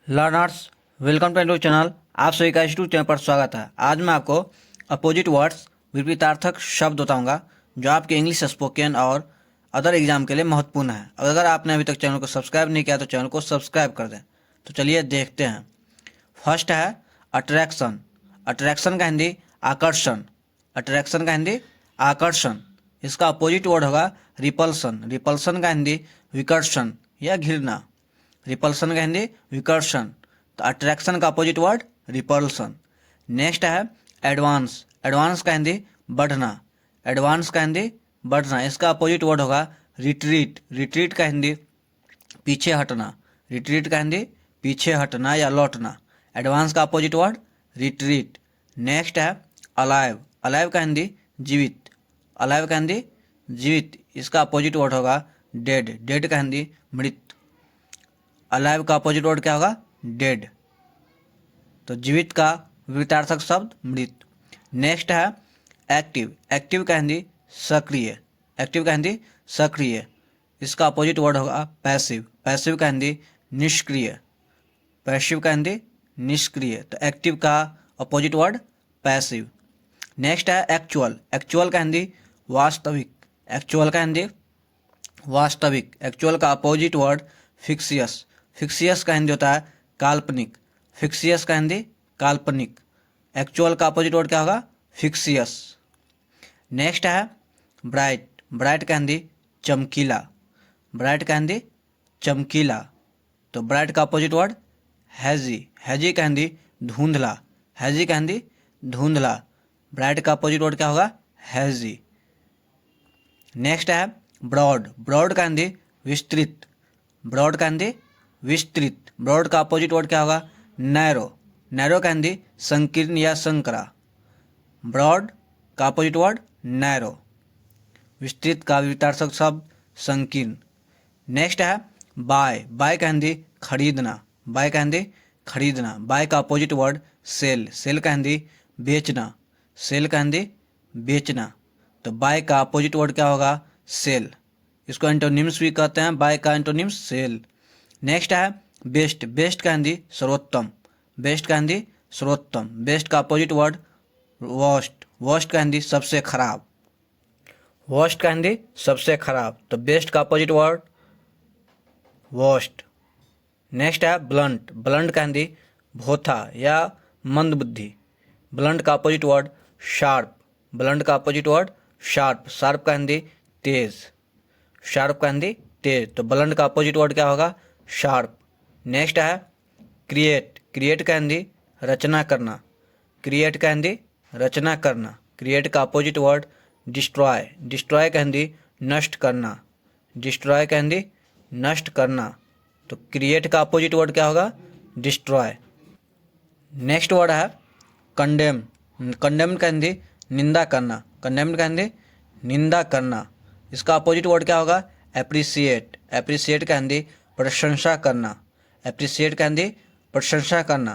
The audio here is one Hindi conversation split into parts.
Learners, welcome to YouTube channel. आप सभी का यूट्यूब चैनल पर स्वागत है। आज मैं आपको अपोजिट वर्ड्स विपरीतार्थक शब्द बताऊंगा जो आपके इंग्लिश स्पोकन और अदर एग्जाम के लिए महत्वपूर्ण है। अगर आपने अभी तक चैनल को सब्सक्राइब नहीं किया तो चैनल को सब्सक्राइब कर दें। तो चलिए देखते हैं। फर्स्ट है अट्रैक्शन। अट्रैक्शन का हिंदी आकर्षण। अट्रैक्शन का हिंदी आकर्षण। इसका अपोजिट वर्ड होगा रिपल्सन। रिपल्सन का हिंदी विकर्षण या घृणा। रिपल्सन का हिंदी विकर्षण। तो अट्रैक्शन का अपोजिट वर्ड रिपल्सन। नेक्स्ट है एडवांस। एडवांस का हिंदी बढ़ना। एडवांस का हिंदी बढ़ना। इसका अपोजिट वर्ड होगा रिट्रीट। रिट्रीट का हिंदी पीछे हटना। रिट्रीट का हिंदी पीछे हटना या लौटना। एडवांस का अपोजिट वर्ड रिट्रीट। नेक्स्ट है अलाइव। अलाइव का हिंदी जीवित। अलाइव का हिंदी जीवित। इसका अपोजिट वर्ड होगा डेड। डेड का हिंदी मृत। अलाइव का अपोजिट वर्ड क्या होगा डेड। तो जीवित का विपरीतार्थक शब्द मृत। नेक्स्ट है एक्टिव। एक्टिव का हिंदी सक्रिय। एक्टिव का हिंदी सक्रिय। इसका अपोजिट वर्ड होगा पैसिव। पैसिव का हिंदी निष्क्रिय। पैसिव का हिंदी निष्क्रिय। तो एक्टिव का अपोजिट वर्ड पैसिव। नेक्स्ट है एक्चुअल। एक्चुअल का हिंदी वास्तविक। एक्चुअल का हिंदी वास्तविक। एक्चुअल का अपोजिट वर्ड फिक्सियस। फिक्सियस का हिंदी होता है काल्पनिक। फिक्सियस का हिंदी काल्पनिक। एक्चुअल का अपोजिट वर्ड क्या होगा फिक्सियस। नेक्स्ट है ब्राइट। ब्राइट का हिंदी चमकीला। ब्राइट का हिंदी चमकीला। तो ब्राइट का अपोजिट वर्ड हैजी। हैजी का हिंदी धुंधला। हैजी का हिंदी धुंधला। ब्राइट का अपोजिट वर्ड क्या होगा हैजी। नेक्स्ट है ब्रॉड। ब्रॉड का हिंदी विस्तृत। ब्रॉड का हिंदी विस्तृत। ब्रॉड का अपोजिट वर्ड क्या होगा नैरो। नैरो का हिंदी संकीर्ण या संकरा। ब्रॉड का अपोजिट वर्ड नैरो। विस्तृत का विपरीतार्थक शब्द संकीर्ण। नेक्स्ट है बाय। बाय का हिंदी खरीदना। बाय का हिंदी खरीदना। बाय का अपोजिट वर्ड सेल। सेल का हिंदी बेचना। सेल का हिंदी बेचना। तो बाय का अपोजिट वर्ड क्या होगा सेल। इसको एंटोनिम्स भी कहते हैं। बाय का एंटोनिम्स सेल। नेक्स्ट है बेस्ट। बेस्ट का हिंदी सर्वोत्तम। बेस्ट का हिंदी सर्वोत्तम। बेस्ट का अपोजिट वर्ड वर्स्ट। वर्स्ट का हिंदी सबसे खराब। वर्स्ट का हिंदी सबसे खराब। तो बेस्ट का अपोजिट वर्ड वर्स्ट। नेक्स्ट है ब्लंट। ब्लंट का हिंदी भोथा या मंदबुद्धि। ब्लंट का अपोजिट वर्ड शार्प। ब्लंट का अपोजिट वर्ड शार्प। शार्प का हिंदी तेज। शार्प का हिंदी तेज। तो ब्लंट का अपोजिट वर्ड क्या होगा शार्प। नेक्स्ट है क्रिएट। क्रिएट का हिंदी रचना करना। क्रिएट का हिंदी रचना करना। क्रिएट का अपोजिट वर्ड डिस्ट्रॉय। डिस्ट्रॉय का हिंदी नष्ट करना। डिस्ट्रॉय का हिंदी नष्ट करना। तो क्रिएट का अपोजिट वर्ड क्या होगा डिस्ट्रॉय। नेक्स्ट वर्ड है कंडेम। कंडेम का हिंदी निंदा करना। कंडेम का हिंदी निंदा करना। इसका अपोजिट वर्ड क्या होगा एप्रिसिएट। एप्रिसिएट का हिंदी प्रशंसा करना। एप्रिसिएट का हिंदी प्रशंसा करना।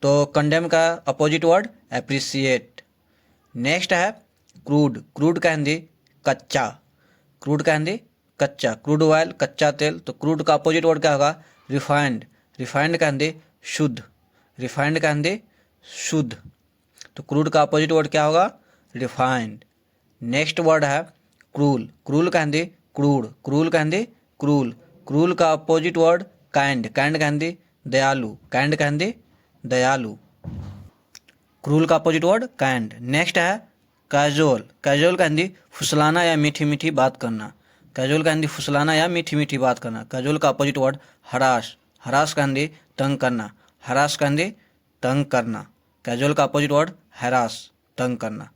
तो कंडेम का अपोजिट वर्ड एप्रिसिएट। नेक्स्ट है क्रूड। क्रूड का हिंदी कच्चा। क्रूड का हिंदी कच्चा। क्रूड ऑयल कच्चा तेल। तो क्रूड का अपोजिट वर्ड क्या होगा रिफाइंड। रिफाइंड का हिंदी शुद्ध। रिफाइंड का हिंदी शुद्ध। तो क्रूड का अपोजिट वर्ड क्या होगा रिफाइंड। नेक्स्ट वर्ड है क्रूल। क्रूल का हिंदी क्रूर। क्रूल का हिंदी क्रूल। क्रूल का अपोजिट वर्ड काइंड। काइंड का हिंदी दयालु। काइंड का हिंदी दयालु। क्रूल का अपोजिट वर्ड काइंड। नेक्स्ट है कैजुअल। कैजुअल का हिंदी फुसलाना या मीठी मीठी बात करना। कैजुअल का हिंदी फुसलाना या मीठी मीठी बात करना। कैजुअल का अपोजिट वर्ड हरास। हरास का हिंदी तंग करना। हरास का हिंदी तंग करना। कैजुअल का अपोजिट वर्ड हरास तंग करना।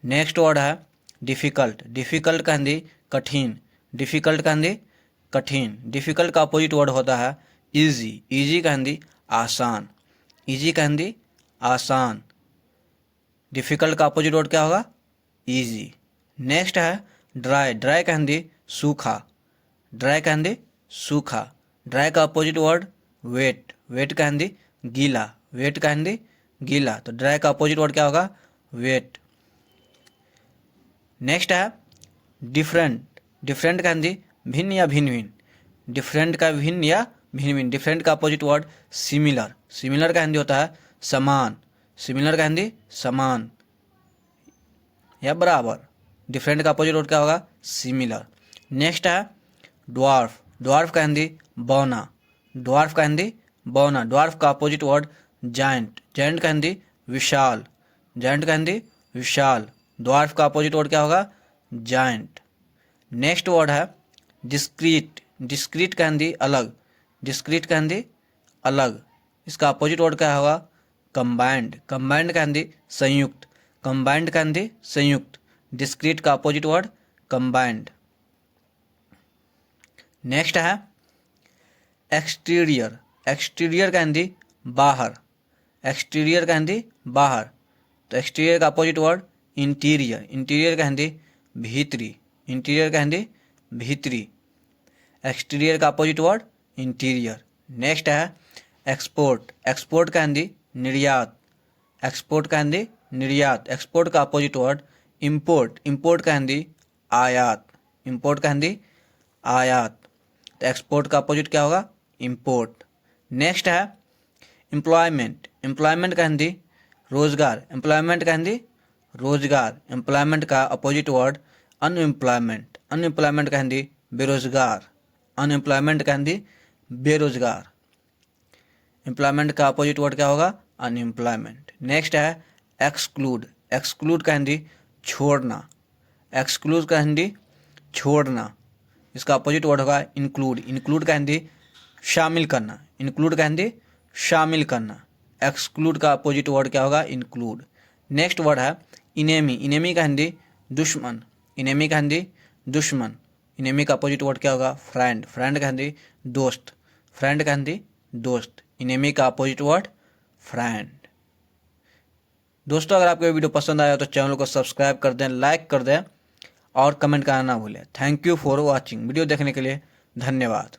नेक्स्ट वर्ड है डिफ़िकल्ट। डिफ़िकल्ट का हिंदी कठिन। डिफ़िकल्ट का हिंदी कठिन। डिफ़िकल्ट का अपोजिट वर्ड होता है इजी। इजी का हिंदी आसान। इजी का हिंदी आसान। डिफ़िकल्ट का अपोजिट वर्ड क्या होगा इजी। नेक्स्ट है ड्राई। ड्राई का हिंदी सूखा। ड्राई का हिंदी सूखा। ड्राई का अपोजिट वर्ड वेट। वेट का हिंदी गीला। वेट का हिंदी गीला। तो ड्राई का अपोजिट वर्ड क्या होगा वेट। नेक्स्ट है डिफरेंट। डिफरेंट का हिंदी भिन्न या भिन्न भिन्न। डिफरेंट का भिन्न या भिन्न भिन्न। डिफरेंट का अपोजिट वर्ड सिमिलर, सिमिलर का हिंदी होता है समान, सिमिलर का हिंदी समान या बराबर। डिफरेंट का अपोजिट वर्ड क्या होगा सिमिलर। नेक्स्ट है ड्वार्फ, ड्वार्फ का हिंदी बौना, ड्वार्फ का हिंदी बौना। ड्वार्फ का अपोजिट वर्ड जायंट, जायंट का हिंदी विशाल, जायंट का हिंदी विशाल। ड्वार्फ का अपोजिट वर्ड क्या होगा जायंट। नेक्स्ट वर्ड है डिस्क्रीट, डिस्क्रीट का हिंदी अलग, डिस्क्रीट का हिंदी अलग। इसका अपोजिट वर्ड क्या होगा कंबाइंड, कंबाइंड का हिंदी संयुक्त, कंबाइंड का हिंदी संयुक्त। डिस्क्रीट का अपोजिट वर्ड कंबाइंड। नेक्स्ट है एक्सटीरियर, एक्सटीरियर का हिंदी बाहर, एक्सटीरियर का हिंदी बाहर। तो एक्सटीरियर का अपोजिट वर्ड इंटीरियर, इंटीरियर का हिंदी भीतरी, इंटीरियर का हिंदी भीतरी। एक्सटीरियर का अपोजिट वर्ड इंटीरियर। नेक्स्ट है एक्सपोर्ट, एक्सपोर्ट का हिंदी निर्यात, एक्सपोर्ट का हिंदी निर्यात। एक्सपोर्ट का अपोजिट वर्ड इंपोर्ट, इंपोर्ट का हिंदी आयात, इंपोर्ट का हिंदी आयात। तो एक्सपोर्ट का अपोजिट क्या होगा इंपोर्ट। नेक्स्ट है एम्प्लॉयमेंट, एम्प्लॉयमेंट का हिंदी रोजगार, एम्प्लॉयमेंट का हिंदी रोजगार। एम्प्लॉयमेंट का अपोजिट वर्ड अनएम्प्लॉयमेंट, अनएम्प्लॉयमेंट का हिंदी बेरोजगार, अनएम्प्लॉयमेंट का हिंदी बेरोजगार। एम्प्लॉयमेंट का अपोजिट वर्ड क्या होगा अनएम्प्लॉयमेंट। नेक्स्ट है एक्सक्लूड, एक्सक्लूड का हिंदी छोड़ना, एक्सक्लूड का हिंदी छोड़ना। इसका अपोजिट वर्ड होगा इंक्लूड, इंक्लूड का हिंदी शामिल करना, इंक्लूड का हिंदी शामिल करना। एक्सक्लूड का अपोजिट वर्ड क्या होगा इंक्लूड। नेक्स्ट वर्ड है इनेमी, इनेमी का हिंदी दुश्मन, इनेमी का हिंदी दुश्मन। इनेमी का अपोजिट वर्ड क्या होगा फ्रेंड, फ्रेंड का हिंदी दोस्त, फ्रेंड का हिंदी दोस्त। इनेमी का अपोजिट वर्ड फ्रेंड। दोस्तों अगर आपको ये वीडियो पसंद आया तो चैनल को सब्सक्राइब कर दें, लाइक कर दें और कमेंट करना ना भूलें। Thank you for watching. Video देखने के लिए धन्यवाद।